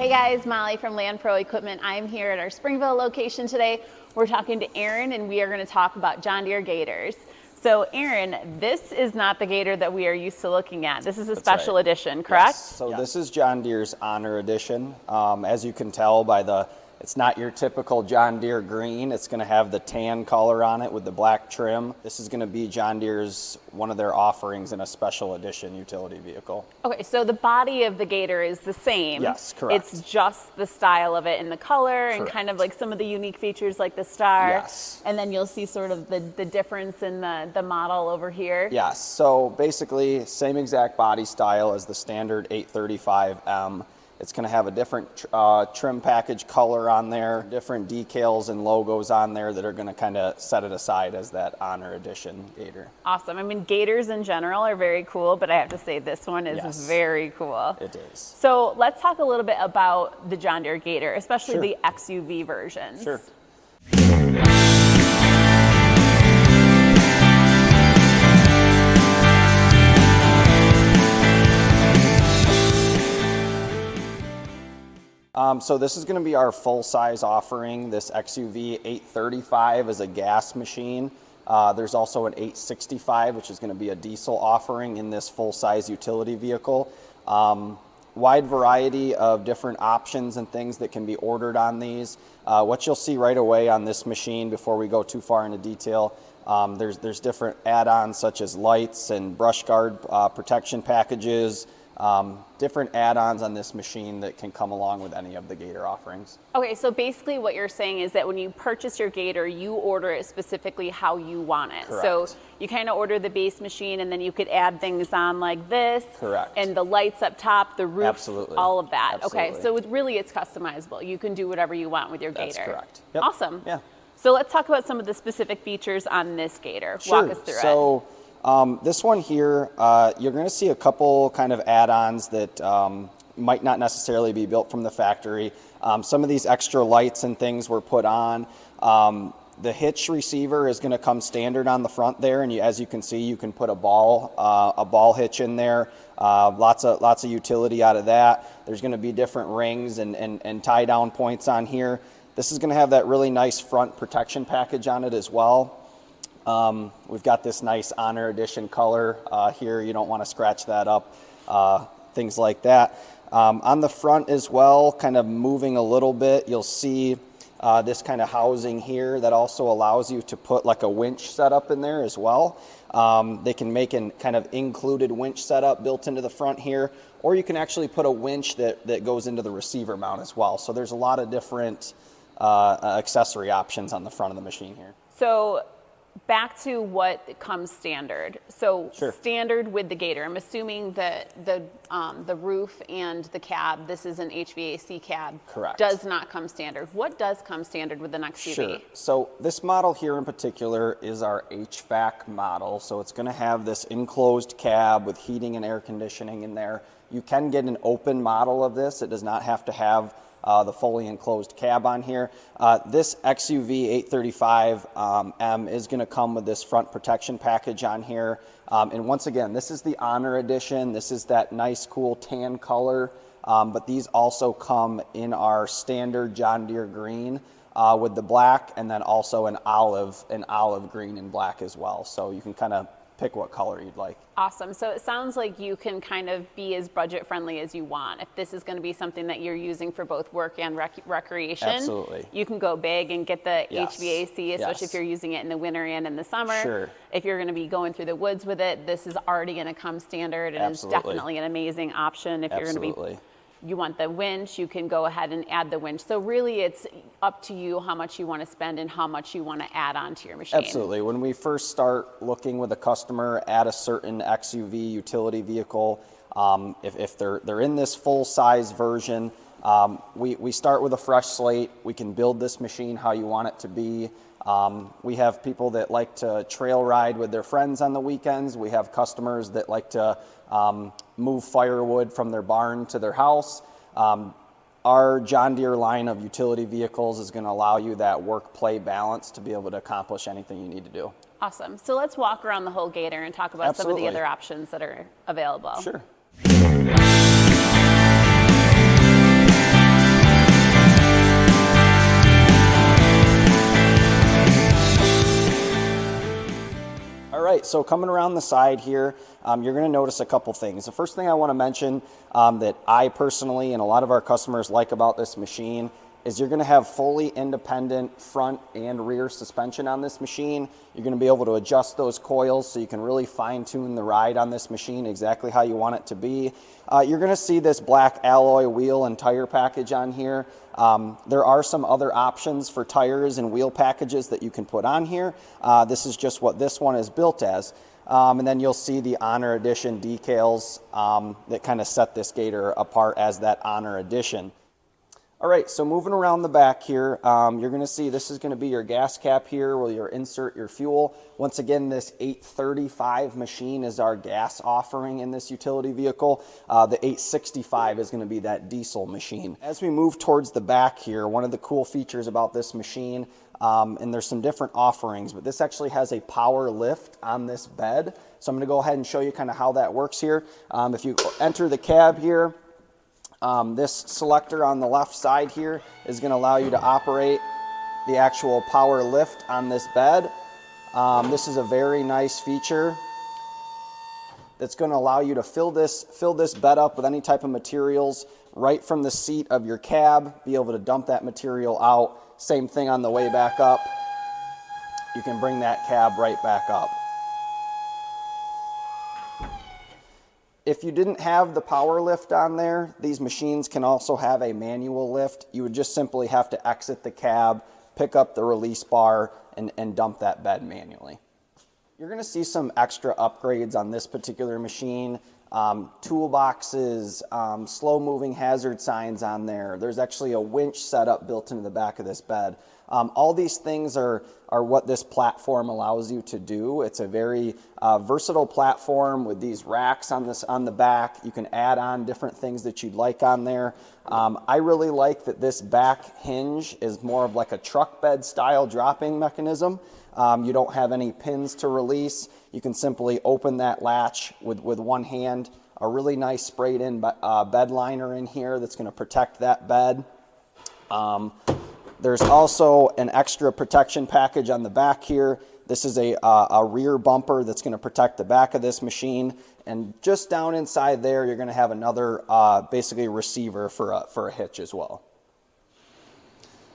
Hey guys, Molly from LandPro Equipment. I'm here at our Springville location today. We're talking to Aaron and we are going to talk about John Deere Gators. So Aaron, this is not the Gator that we are used to looking at. This is a special edition, correct? Yes. So this is John Deere's Honor Edition. As you can tell by it's not your typical John Deere green. It's going to have the tan color on it with the black trim. This is going to be John Deere's, one of their offerings in a special edition utility vehicle. Okay, so the body of the Gator is the same. Yes, correct. It's just the style of it and the color and kind of like some of the unique features like the star. Yes. And then you'll see sort of the difference in the model over here. Yes, so basically same exact body style as the standard 835M. It's going to have a different trim package color on there, different decals and logos on there that are going to kind of set it aside as that Honor Edition Gator. Awesome. I mean, Gators in general are very cool, but I have to say this one is very cool. It is. So let's talk a little bit about the John Deere Gator, especially the XUV versions. Sure. So this is going to be our full-size offering. This XUV 835 is a gas machine. There's also an 865, which is going to be a diesel offering in this full-size utility vehicle. Wide variety of different options and things that can be ordered on these. What you'll see right away on this machine before we go too far into detail, there's different add-ons such as lights and brush guard protection packages. Different add-ons on this machine that can come along with any of the Gator offerings. Okay, so basically what you're saying is that when you purchase your Gator, you order it specifically how you want it. Correct. So you kind of order the base machine and then you could add things on like this. Correct. And the lights up top, the roof, Absolutely. all of that. Absolutely. Okay, so it's customizable. You can do whatever you want with your Gator. That's correct. Yep. Awesome. Yeah. So let's talk about some of the specific features on this Gator. Sure. Walk us through it. So this one here, you're going to see a couple kind of add-ons that might not necessarily be built from the factory. Some of these extra lights and things were put on. The hitch receiver is going to come standard on the front there, and as you can see, you can put a ball hitch in there. Lots of utility out of that. There's going to be different rings and tie down points on here. This is going to have that really nice front protection package on it as well. We've got this nice Honor Edition color here. You don't want to scratch that up, things like that. On the front as well, kind of moving a little bit, you'll see this kind of housing here that also allows you to put like a winch setup in there as well. They can make a kind of included winch setup built into the front here, or you can actually put a winch that goes into the receiver mount as well. So there's a lot of different accessory options on the front of the machine here. So back to what comes standard. So Sure. Standard with the Gator, I'm assuming that the roof and the cab, this is an HVAC cab, Correct. does not come standard. What does come standard with an XUV? Sure. So this model here in particular is our HVAC model. So it's going to have this enclosed cab with heating and air conditioning in there. You can get an open model of this. It does not have to have the fully enclosed cab on here. This XUV 835M is going to come with this front protection package on here. And once again, this is the Honor Edition. This is that nice, cool tan color. But these also come in our standard John Deere green with the black, and then also an olive green and black as well. So you can kind of pick what color you'd like. Awesome. So it sounds like you can kind of be as budget friendly as you want. If this is going to be something that you're using for both work and recreation, Absolutely. You can go big and get the HVAC, especially Yes. if you're using it in the winter and in the summer. Sure. If you're going to be going through the woods with it, this is already going to come standard and is Absolutely. definitely an amazing option. If you're going to Absolutely. you want the winch, you can go ahead and add the winch. So really it's up to you how much you want to spend and how much you want to add on to your machine. Absolutely. When we first start looking with a customer at a certain XUV utility vehicle, if they're in this full size version, we start with a fresh slate. We can build this machine how you want it to be. We have people that like to trail ride with their friends on the weekends. We have customers that like to move firewood from their barn to their house. Our John Deere line of utility vehicles is going to allow you that work-play balance to be able to accomplish anything you need to do. Awesome. So let's walk around the whole Gator and talk about some of the other options that are available. Sure. so coming around the side here, you're going to notice a couple things. The first thing I want to mention that I personally and a lot of our customers like about this machine is you're going to have fully independent front and rear suspension on this machine. You're going to be able to adjust those coils so you can really fine tune the ride on this machine exactly how you want it to be. You're going to see this black alloy wheel and tire package on here. There are some other options for tires and wheel packages that you can put on here. This is just what this one is built as. And then you'll see the Honor Edition decals that kind of set this Gator apart as that Honor Edition. All right, so moving around the back here, you're going to see this is going to be your gas cap here where you'll insert your fuel. Once again, this 835 machine is our gas offering in this utility vehicle. The 865 is going to be that diesel machine. As we move towards the back here, one of the cool features about this machine, and there's some different offerings, but this actually has a power lift on this bed. So I'm going to go ahead and show you kind of how that works here. If you enter the cab here, this selector on the left side here is going to allow you to operate the actual power lift on this bed. This is a very nice feature that's going to allow you to fill this bed up with any type of materials right from the seat of your cab, be able to dump that material out. Same thing on the way back up. You can bring that cab right back up. If you didn't have the power lift on there, these machines can also have a manual lift. You would just simply have to exit the cab, pick up the release bar, and dump that bed manually. You're going to see some extra upgrades on this particular machine. Toolboxes, slow moving hazard signs on there. There's actually a winch setup built into the back of this bed. All these things are what this platform allows you to do. It's a very versatile platform with these racks on the back. You can add on different things that you'd like on there. I really like that this back hinge is more of like a truck bed style dropping mechanism. You don't have any pins to release. You can simply open that latch with one hand. A really nice sprayed in bed liner in here that's going to protect that bed. There's also an extra protection package on the back here. This is a rear bumper that's going to protect the back of this machine. And just down inside there, you're going to have another basically receiver for a hitch as well.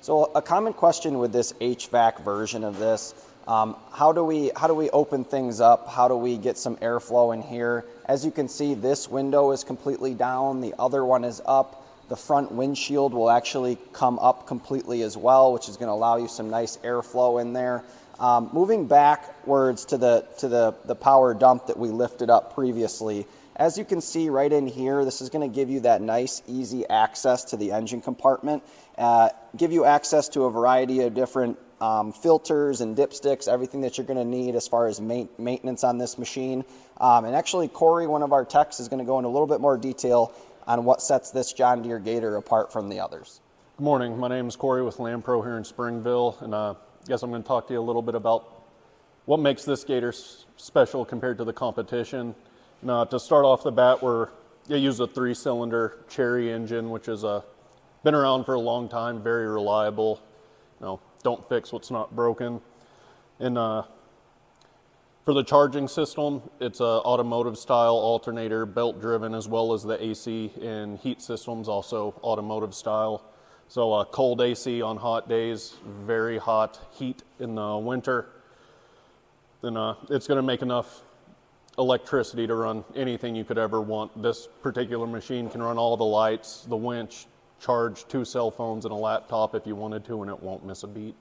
So a common question with this HVAC version of this, how do we open things up? How do we get some airflow in here? As you can see, this window is completely down. The other one is up. The front windshield will actually come up completely as well, which is going to allow you some nice airflow in there. Moving backwards to the power dump that we lifted up previously, as you can see right in here, this is going to give you that nice, easy access to the engine compartment, give you access to a variety of different filters and dipsticks, everything that you're going to need as far as maintenance on this machine. And actually, Corey, one of our techs, is going to go into a little bit more detail on what sets this John Deere Gator apart from the others. Good morning. My name is Corey with LandPro here in Springville, and I guess I'm going to talk to you a little bit about what makes this Gator special compared to the competition. Now, to start off the bat, you use a 3-cylinder Cherry engine, which has been around for a long time, very reliable. Don't fix what's not broken. And for the charging system, it's a automotive style alternator, belt driven, as well as the AC and heat systems, also automotive style. So cold AC on hot days, very hot heat in the winter. Then it's going to make enough electricity to run anything you could ever want. This particular machine can run all the lights, the winch, charge 2 cell phones and a laptop if you wanted to, and it won't miss a beat.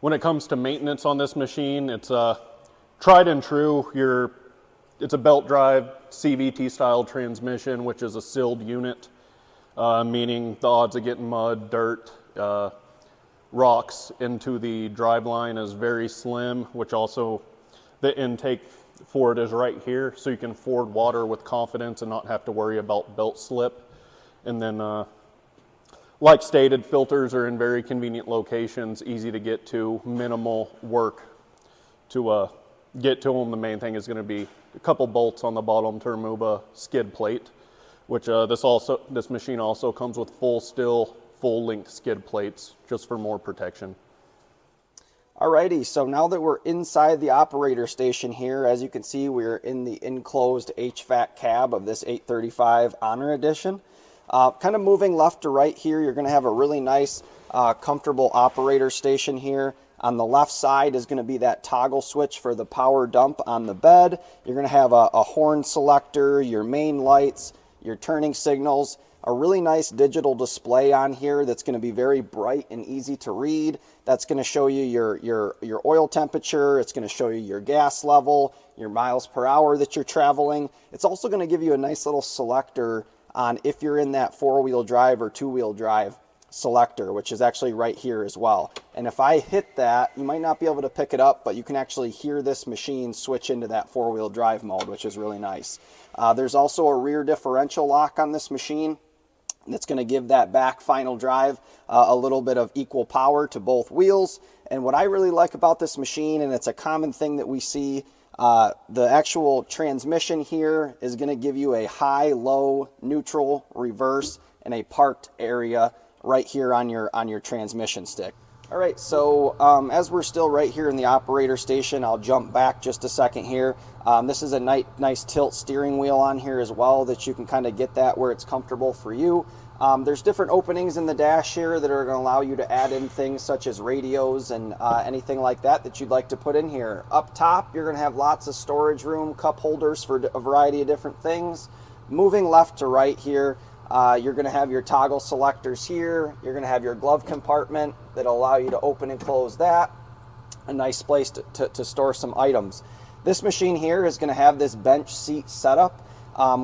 When it comes to maintenance on this machine, it's tried and true. It's a belt drive CVT style transmission, which is a sealed unit, meaning the odds of getting mud, dirt, rocks into the driveline is very slim, which also the intake for it is right here, so you can ford water with confidence and not have to worry about belt slip. And then like stated, filters are in very convenient locations, easy to get to, minimal work to get to them. The main thing is going to be a couple bolts on the bottom to remove a skid plate, which this machine also comes with full length skid plates just for more protection. Alrighty, so now that we're inside the operator station here, as you can see, we're in the enclosed HVAC cab of this 835 Honor Edition. Kind of moving left to right here, you're going to have a really nice, comfortable operator station here. On the left side is going to be that toggle switch for the power dump on the bed. You're going to have a horn selector, your main lights, your turning signals, a really nice digital display on here that's going to be very bright and easy to read. That's going to show you your oil temperature. It's going to show you your gas level, your miles per hour that you're traveling. It's also going to give you a nice little selector on if you're in that four-wheel drive or two-wheel drive selector, which is actually right here as well. And if I hit that, you might not be able to pick it up, but you can actually hear this machine switch into that four-wheel drive mode, which is really nice. There's also a rear differential lock on this machine that's going to give that back final drive a little bit of equal power to both wheels. And what I really like about this machine, and it's a common thing that we see, the actual transmission here is going to give you a high, low, neutral, reverse, and a parked area right here on your transmission stick. All right, so as we're still right here in the operator station, I'll jump back just a second here. This is a nice tilt steering wheel on here as well that you can kind of get that where it's comfortable for you. There's different openings in the dash here that are going to allow you to add in things such as radios and anything like that you'd like to put in here. Up top, you're going to have lots of storage room, cup holders for a variety of different things. Moving left to right here, you're going to have your toggle selectors here. You're going to have your glove compartment that'll allow you to open and close that. A nice place to store some items. This machine here is going to have this bench seat setup.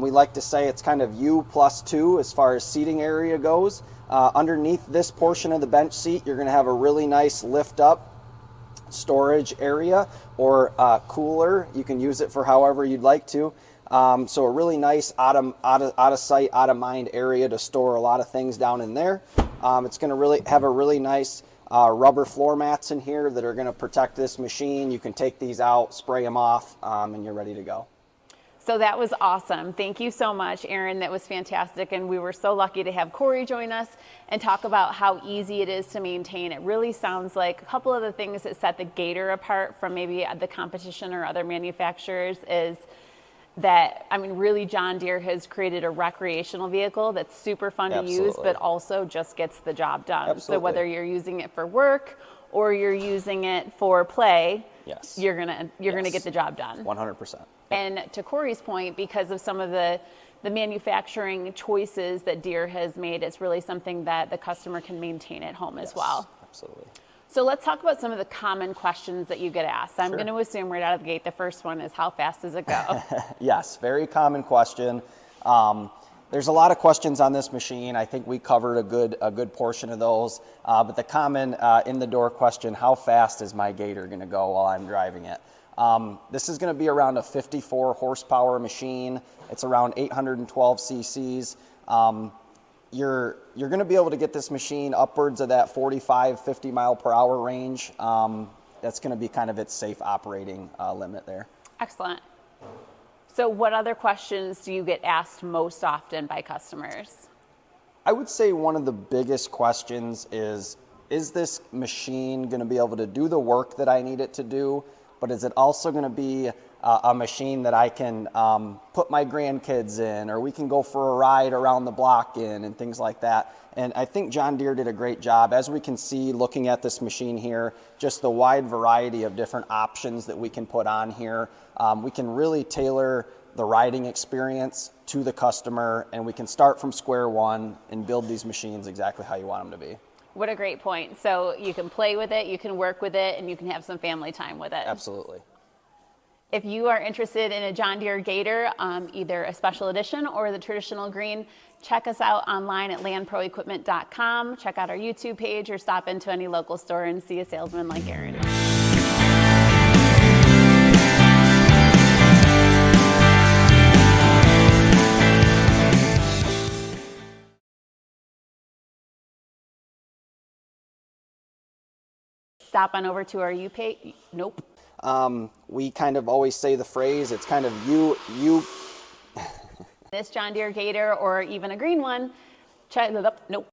We like to say it's kind of U+2 as far as seating area goes. Underneath this portion of the bench seat, you're going to have a really nice lift up storage area or cooler. You can use it for however you'd like to. So a really nice out of sight, out of mind area to store a lot of things down in there. It's going to really have a really nice rubber floor mats in here that are going to protect this machine. You can take these out, spray them off, and you're ready to go. So that was awesome. Thank you so much, Aaron. That was fantastic. And we were so lucky to have Corey join us and talk about how easy it is to maintain. It really sounds like a couple of the things that set the Gator apart from maybe the competition or other manufacturers is that, I mean, really John Deere has created a recreational vehicle that's super fun to use, but also just gets the job done. Absolutely. So whether you're using it for work or you're using it for play, yes, you're gonna get the job done. 100%. And to Corey's point, because of some of the manufacturing choices that Deere has made, it's really something that the customer can maintain at home as well. Absolutely. So let's talk about some of the common questions that you get asked. I'm Sure. going to assume right out of the gate, the first one is how fast does it go? Yes, very common question. There's a lot of questions on this machine. I think we covered a good portion of those. But the common in the door question, how fast is my Gator going to go while I'm driving it? This is going to be around a 54 horsepower machine. It's around 812 cc's. You're going to be able to get this machine upwards of that 45, 50 mile per hour range. That's going to be kind of its safe operating limit there. Excellent. So what other questions do you get asked most often by customers? I would say one of the biggest questions is this machine going to be able to do the work that I need it to do, but is it also going to be a machine that I can put my grandkids in, or we can go for a ride around the block in, and things like that. And I think John Deere did a great job. As we can see looking at this machine here, just the wide variety of different options that we can put on here. We can really tailor the riding experience to the customer, and we can start from square one and build these machines exactly how you want them to be. What a great point. So you can play with it, you can work with it, and you can have some family time with it. Absolutely. If you are interested in a John Deere Gator, either a special edition or the traditional green, check us out online at landproequipment.com. Check out our YouTube page or stop into any local store and see a salesman like Aaron. Stop on over to our U page. Nope. We kind of always say the phrase, it's kind of you. This John Deere Gator or even a green one, check it up. Nope.